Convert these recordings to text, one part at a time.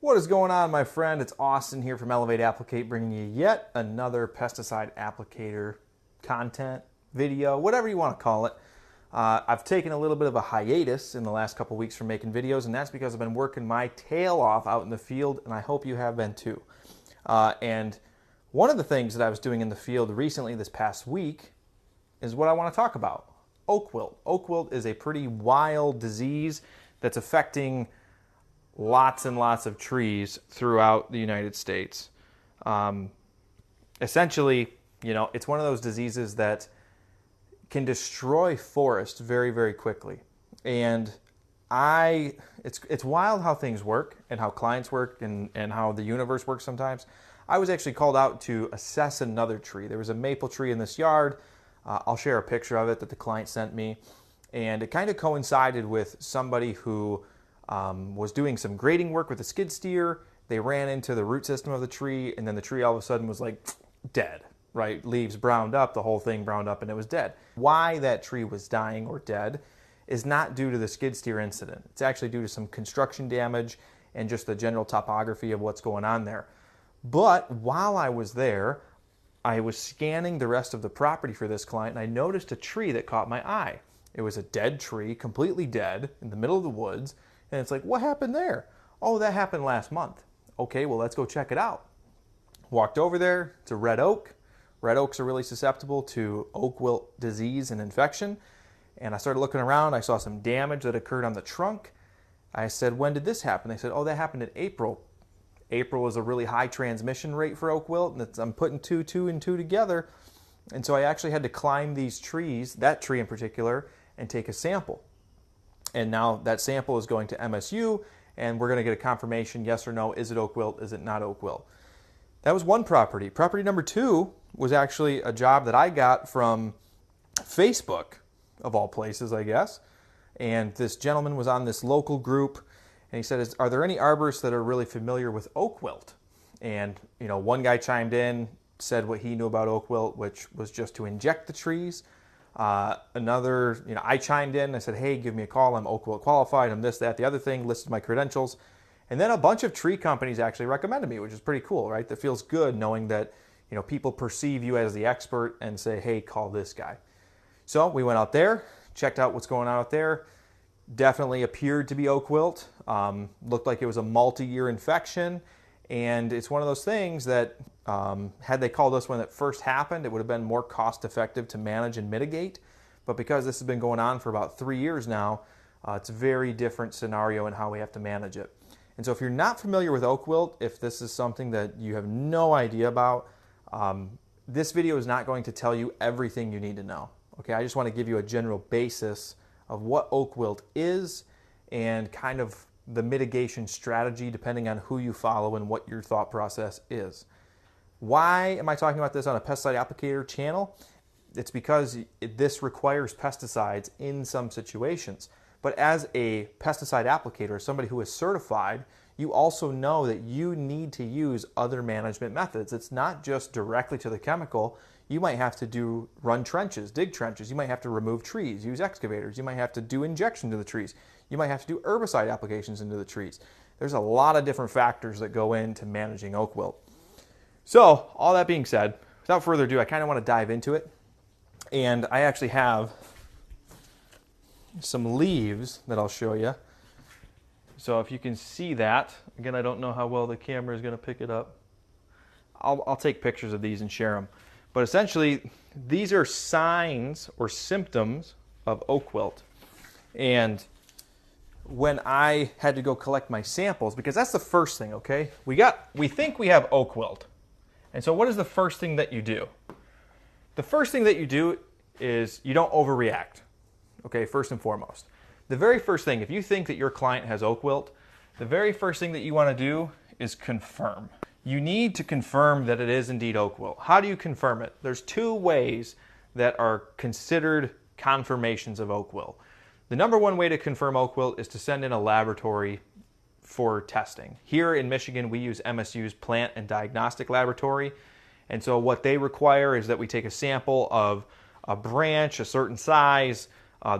What is going on, my friend? It's Austin here from Elevate Applicate, bringing you yet another pesticide applicator content, video, whatever you want to call it. I've taken a little bit of a hiatus in the last couple weeks from making videos, and that's because I've been working my tail off out in the field, and I hope you have been too. And one of the things that I was doing in the field recently this past week is what I want to talk about, oak wilt. Oak wilt is a pretty wild disease that's affecting lots and lots of trees throughout the United States. Essentially, it's one of those diseases that can destroy forests very, very quickly. And it's wild how things work and how clients work and how the universe works sometimes. I was actually called out to assess another tree. There was a maple tree in this yard. I'll share a picture of it that the client sent me. And it kind of coincided with somebody who was doing some grading work with a skid steer. They ran into the root system of the tree, and then the tree all of a sudden was like dead, right? Leaves browned up, the whole thing browned up, and it was dead. Why that tree was dying or dead is not due to the skid steer incident. It's actually due to some construction damage and just the general topography of what's going on there. But while I was there, I was scanning the rest of the property for this client, and I noticed a tree that caught my eye. It was a dead tree, completely dead, in the middle of the woods. And it's like, what happened there? Oh, that happened last month. Okay, well, let's go check it out. Walked over there. It's a red oak. Red oaks are really susceptible to oak wilt disease and infection. And I started looking around. I saw some damage that occurred on the trunk. I said, when did this happen? They said, oh, that happened in April. April is a really high transmission rate for oak wilt, and I'm putting two and two together. And so I actually had to climb these trees, that tree in particular, and take a sample. And now that sample is going to MSU, and we're going to get a confirmation, yes or no, is it oak wilt, is it not oak wilt? That was one property. Property number two was actually a job that I got from Facebook, of all places, I guess. And this gentleman was on this local group, and he said, are there any arborists that are really familiar with oak wilt? And, one guy chimed in, said what he knew about oak wilt, which was just to inject the trees. Another, I chimed in. I said, hey, give me a call. I'm oak wilt qualified. I'm this, that, the other thing, listed my credentials. And then a bunch of tree companies actually recommended me, which is pretty cool, right? That feels good knowing that, people perceive you as the expert and say, hey, call this guy. So we went out there, checked out what's going on out there. Definitely appeared to be oak wilt. Looked like it was a multi-year infection. And it's one of those things that had they called us when it first happened, it would have been more cost effective to manage and mitigate. But because this has been going on for about 3 years now, it's a very different scenario in how we have to manage it. And so if you're not familiar with oak wilt, if this is something that you have no idea about, this video is not going to tell you everything you need to know. Okay, I just want to give you a general basis of what oak wilt is and kind of the mitigation strategy depending on who you follow and what your thought process is. Why am I talking about this on a pesticide applicator channel? It's because this requires pesticides in some situations. But as a pesticide applicator, somebody who is certified, you also know that you need to use other management methods. It's not just directly to the chemical. You might have to run trenches, dig trenches. You might have to remove trees, use excavators. You might have to do injection to the trees. You might have to do herbicide applications into the trees. There's a lot of different factors that go into managing oak wilt. So, all that being said, without further ado, I kind of want to dive into it. And I actually have some leaves that I'll show you. So if you can see that, again, I don't know how well the camera is going to pick it up. I'll take pictures of these and share them. But essentially, these are signs or symptoms of oak wilt. And when I had to go collect my samples, because that's the first thing, okay? We think we have oak wilt. And so what is the first thing that you do? The first thing that you do is you don't overreact, okay, first and foremost. The very first thing, if you think that your client has oak wilt, the very first thing that you want to do is confirm. You need to confirm that it is indeed oak wilt. How do you confirm it? There's two ways that are considered confirmations of oak wilt. The number one way to confirm oak wilt is to send in a laboratory for testing. Here in Michigan, we use MSU's Plant and Diagnostic Laboratory. And so what they require is that we take a sample of a branch, a certain size.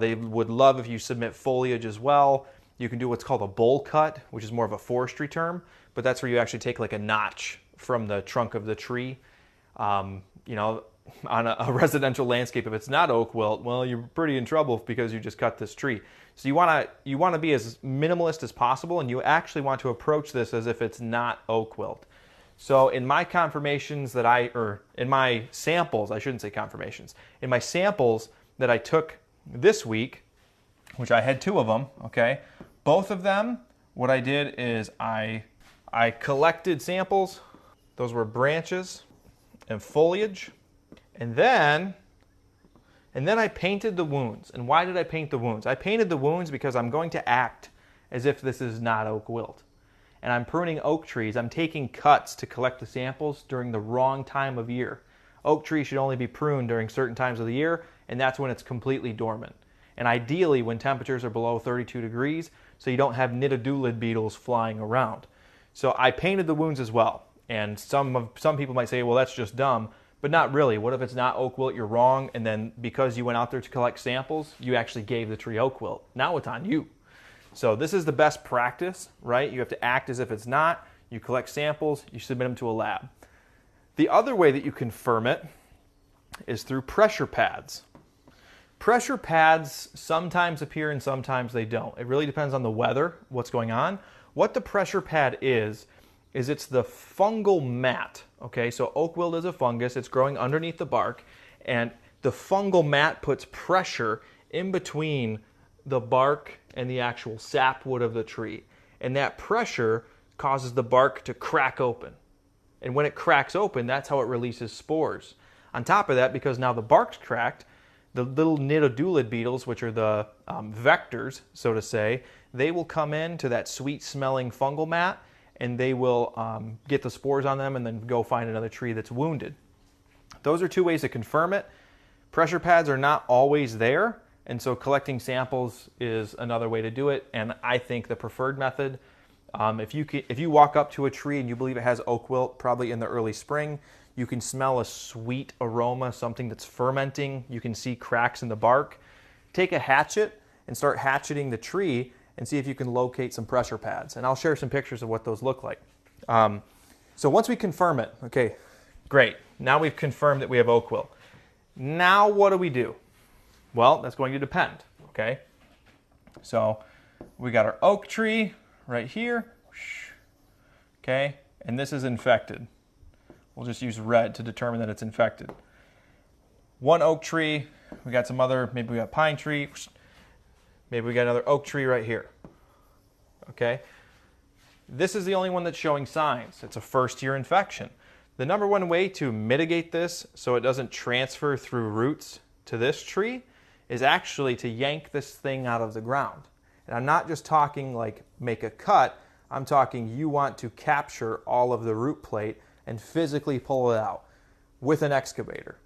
They would love if you submit foliage as well. You can do what's called a bowl cut, which is more of a forestry term, but that's where you actually take like a notch from the trunk of the tree. You know, on a residential landscape, if it's not oak wilt, well, you're pretty in trouble because you just cut this tree. So you want to be as minimalist as possible, and you actually want to approach this as if it's not oak wilt. So in my confirmations in my samples, I shouldn't say confirmations, in my samples that I took this week, which I had 2 of them, okay, both of them, what I did is I collected samples. Those were branches and foliage. And then I painted the wounds. And why did I paint the wounds? I painted the wounds because I'm going to act as if this is not oak wilt. And I'm pruning oak trees. I'm taking cuts to collect the samples during the wrong time of year. Oak trees should only be pruned during certain times of the year, and that's when it's completely dormant. And ideally when temperatures are below 32 degrees, so you don't have nitidulid beetles flying around. So I painted the wounds as well. And some people might say, well, that's just dumb. But not really. What if it's not oak wilt, you're wrong, and then because you went out there to collect samples, you actually gave the tree oak wilt. Now it's on you. So this is the best practice, right? You have to act as if it's not. You collect samples, you submit them to a lab. The other way that you confirm it is through pressure pads. Pressure pads sometimes appear and sometimes they don't. It really depends on the weather, what's going on. What the pressure pad is it's the fungal mat. Okay, so oak wilt is a fungus. It's growing underneath the bark, and the fungal mat puts pressure in between the bark and the actual sapwood of the tree. And that pressure causes the bark to crack open. And when it cracks open, that's how it releases spores. On top of that, because now the bark's cracked, the little nitidulid beetles, which are the vectors, so to say, they will come into that sweet-smelling fungal mat, and they will get the spores on them and then go find another tree that's wounded. Those are 2 ways to confirm it. Pressure pads are not always there, and so collecting samples is another way to do it, and I think the preferred method. If you walk up to a tree and you believe it has oak wilt, probably in the early spring, you can smell a sweet aroma, something that's fermenting. You can see cracks in the bark. Take a hatchet and start hatcheting the tree and see if you can locate some pressure pads. And I'll share some pictures of what those look like. So once we confirm it, okay, great. Now we've confirmed that we have oak wilt. Now what do we do? Well, that's going to depend, okay? So we got our oak tree right here, okay? And this is infected. We'll just use red to determine that it's infected. One oak tree, we got some other, maybe we got pine tree, maybe we got another oak tree right here, okay? This is the only one that's showing signs. It's a first-year infection. The number one way to mitigate this so it doesn't transfer through roots to this tree is actually to yank this thing out of the ground. And I'm not just talking like make a cut, I'm talking you want to capture all of the root plate and physically pull it out with an excavator.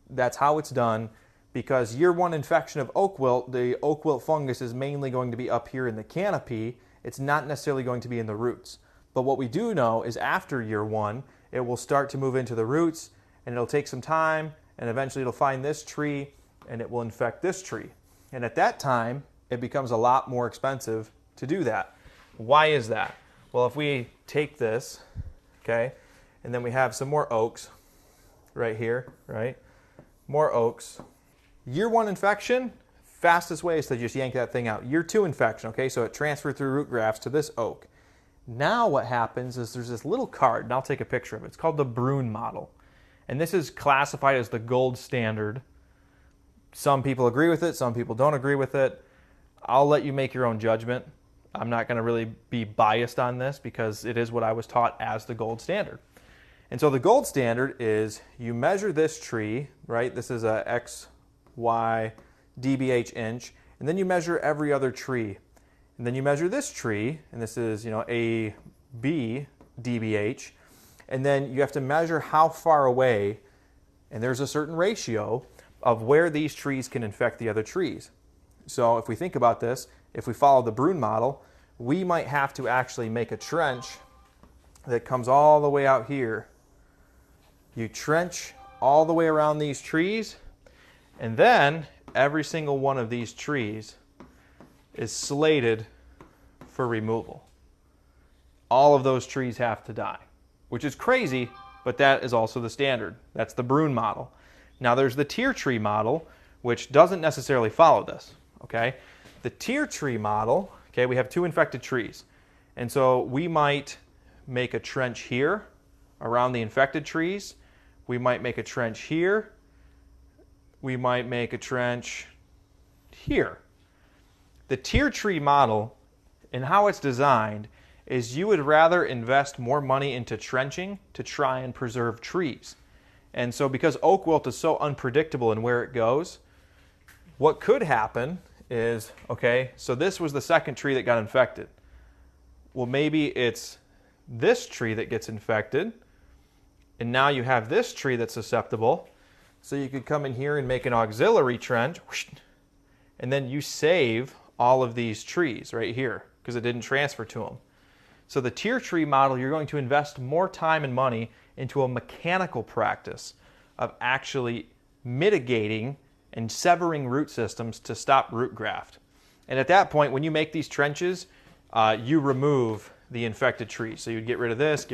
That's how it's done, because year 1 infection of oak wilt, the oak wilt fungus is mainly going to be up here in the canopy. It's not necessarily going to be in the roots. But what we do know is after year 1, it will start to move into the roots, and it'll take some time, and eventually it'll find this tree, and it will infect this tree. And at that time, it becomes a lot more expensive to do that. Why is that? Well, if we take this, okay, and then we have some more oaks right here, right? More oaks. Year 1 infection, fastest way is to just yank that thing out. Year 2 infection, okay, so it transferred through root grafts to this oak. Now what happens is there's this little card, and I'll take a picture of it. It's called the Brune model. And this is classified as the gold standard. Some people agree with it, some people don't agree with it. I'll let you make your own judgment. I'm not going to really be biased on this because it is what I was taught as the gold standard. And so the gold standard is you measure this tree, right? This is a X, Y, dBH inch, and then you measure every other tree. And then you measure this tree, and this is, A, B, dBH, and then you have to measure how far away, and there's a certain ratio of where these trees can infect the other trees. So if we think about this, if we follow the Brune model, we might have to actually make a trench that comes all the way out here. You trench all the way around these trees, and then every single one of these trees is slated for removal. All of those trees have to die, which is crazy, but that is also the standard. That's the Brune model. Now there's the tier tree model, which doesn't necessarily follow this, okay? The tier tree model, okay, we have 2 infected trees. And so we might make a trench here around the infected trees. We might make a trench here. We might make a trench here. The tier tree model and how it's designed is you would rather invest more money into trenching to try and preserve trees. And so because oak wilt is so unpredictable in where it goes, what could happen is, okay, so this was the second tree that got infected. Well, maybe it's this tree that gets infected, and now you have this tree that's susceptible. So you could come in here and make an auxiliary trench, and then you save all of these trees right here because it didn't transfer to them. So the tier tree model, you're going to invest more time and money into a mechanical practice of actually mitigating and severing root systems to stop root graft. And at that point, when you make these trenches, you remove the infected trees. So you'd get rid of this,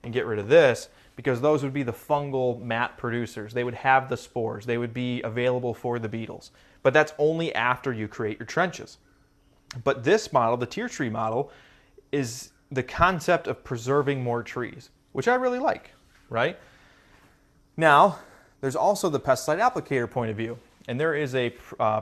and get rid of this, because those would be the fungal mat producers. They would have the spores. They would be available for the beetles. But that's only after you create your trenches. But this model, the tier tree model, is the concept of preserving more trees, which I really like, right? Now, there's also the pesticide applicator point of view. And there is a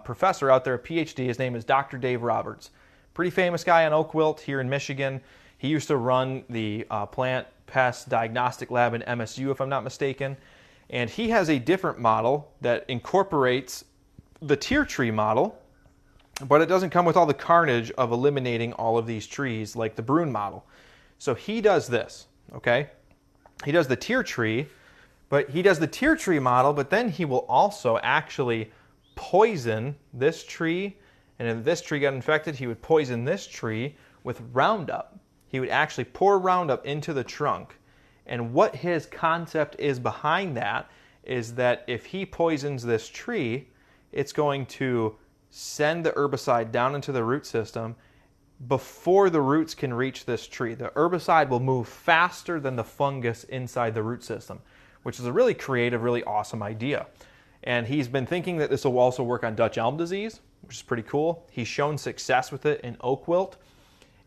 professor out there, a PhD, his name is Dr. Dave Roberts. Pretty famous guy on Oak Wilt here in Michigan. He used to run the plant pest diagnostic lab in MSU, if I'm not mistaken. And he has a different model that incorporates the tier tree model, but it doesn't come with all the carnage of eliminating all of these trees like the Brune model. So he does this, okay? He does the tier tree, but he does the tier tree model, but then he will also actually poison this tree, and if this tree got infected, he would poison this tree with Roundup. He would actually pour Roundup into the trunk. And what his concept is behind that is that if he poisons this tree, it's going to send the herbicide down into the root system before the roots can reach this tree. The herbicide will move faster than the fungus inside the root system, which is a really creative, really awesome idea. And he's been thinking that this will also work on Dutch elm disease, which is pretty cool. He's shown success with it in oak wilt.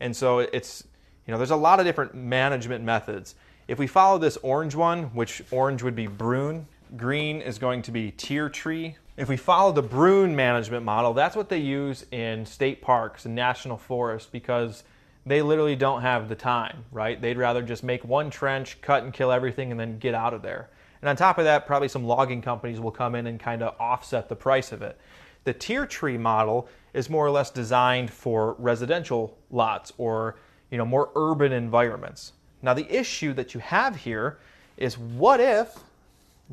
And so it's, there's a lot of different management methods. If we follow this orange one, which orange would be Brune, green is going to be tier tree. If we follow the Brune management model, that's what they use in state parks and national forests because they literally don't have the time, right? They'd rather just make one trench, cut and kill everything, and then get out of there. And on top of that, probably some logging companies will come in and kind of offset the price of it. The tier tree model is more or less designed for residential lots or more urban environments. Now the issue that you have here is what if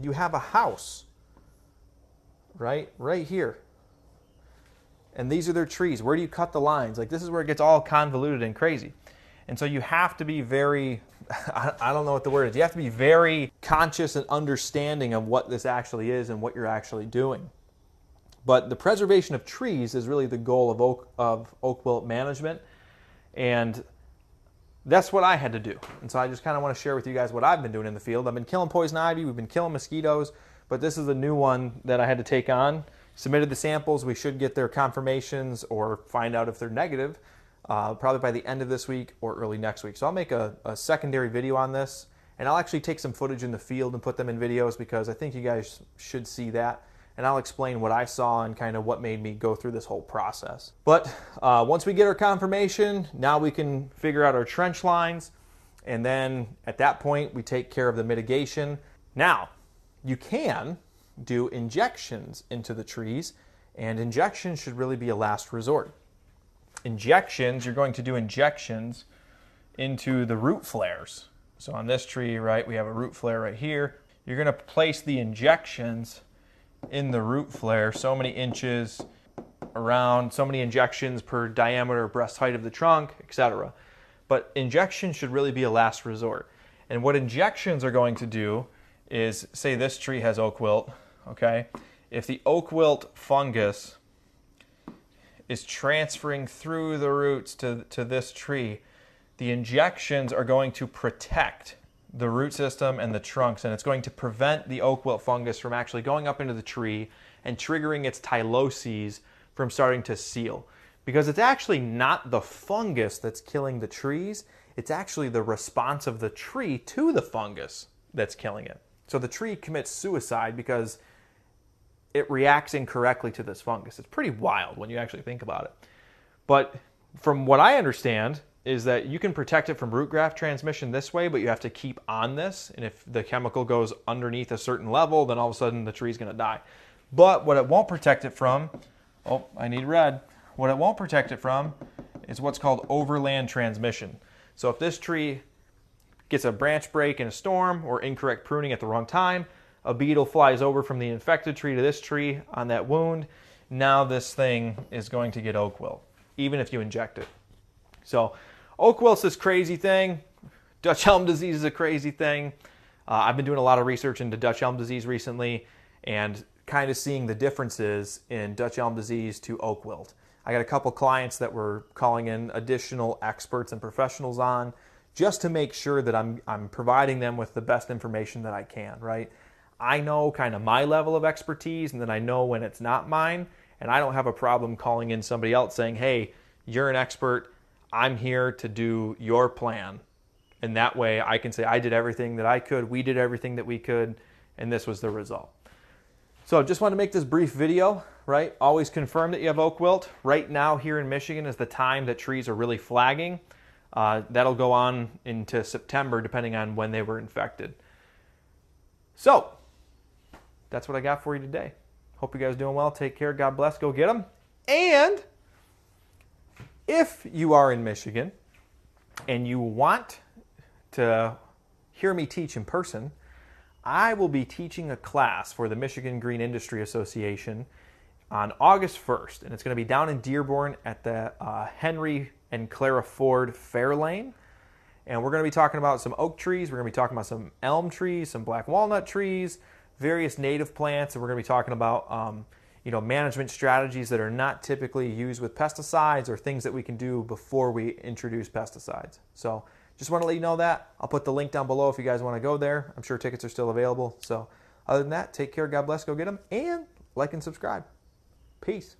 you have a house right here, and these are their trees. Where do you cut the lines? Like, this is where it gets all convoluted and crazy. And so you have to be very, I don't know what the word is, you have to be very conscious and understanding of what this actually is and what you're actually doing. But the preservation of trees is really the goal of oak wilt management, and that's what I had to do. And so I just kind of want to share with you guys what I've been doing in the field. I've been killing poison ivy, we've been killing mosquitoes, but this is a new one that I had to take on. Submitted the samples. We should get their confirmations or find out if they're negative probably by the end of this week or early next week. So I'll make a secondary video on this, and I'll actually take some footage in the field and put them in videos because I think you guys should see that. And I'll explain what I saw and kind of what made me go through this whole process. But once we get our confirmation, now we can figure out our trench lines, and then at that point we take care of the mitigation. Now, you can do injections into the trees, and injections should really be a last resort. Injections, you're going to do injections into the root flares. So on this tree, right, we have a root flare right here. You're going to place the injections in the root flare, so many inches around, so many injections per diameter, breast height of the trunk, etc. But injections should really be a last resort. And what injections are going to do is, say this tree has oak wilt, okay? If the oak wilt fungus is transferring through the roots to this tree, the injections are going to protect the root system and the trunks, and it's going to prevent the oak wilt fungus from actually going up into the tree and triggering its tyloses from starting to seal. Because it's actually not the fungus that's killing the trees, it's actually the response of the tree to the fungus that's killing it. So the tree commits suicide because it reacts incorrectly to this fungus. It's pretty wild when you actually think about it. But from what I understand is that you can protect it from root graft transmission this way, but you have to keep on this. And if the chemical goes underneath a certain level, then all of a sudden the tree's going to die. But what it won't protect it from, oh, I need red. What it won't protect it from is what's called overland transmission. So if this tree gets a branch break in a storm or incorrect pruning at the wrong time, a beetle flies over from the infected tree to this tree on that wound, now this thing is going to get oak wilt, even if you inject it. So oak wilt's this crazy thing. Dutch elm disease is a crazy thing. I've been doing a lot of research into Dutch elm disease recently and kind of seeing the differences in Dutch elm disease to oak wilt. I got a couple clients that were calling in additional experts and professionals on just to make sure that I'm providing them with the best information that I can, right? I know kind of my level of expertise, and then I know when it's not mine, and I don't have a problem calling in somebody else saying, hey, you're an expert, I'm here to do your plan. And that way I can say I did everything that I could, we did everything that we could, and this was the result. So just want to make this brief video, right? Always confirm that you have oak wilt. Right now here in Michigan is the time that trees are really flagging. That'll go on into September depending on when they were infected. So that's what I got for you today. Hope you guys are doing well. Take care. God bless. Go get them. And if you are in Michigan and you want to hear me teach in person, I will be teaching a class for the Michigan Green Industry Association on August 1st. And it's going to be down in Dearborn at the Henry and Clara Ford Fair Lane. And we're going to be talking about some oak trees. We're going to be talking about some elm trees, some black walnut trees, various native plants. And we're going to be talking about management strategies that are not typically used with pesticides or things that we can do before we introduce pesticides. So just want to let you know that. I'll put the link down below if you guys want to go there. I'm sure tickets are still available. So other than that, take care, God bless, go get them, and like and subscribe. Peace.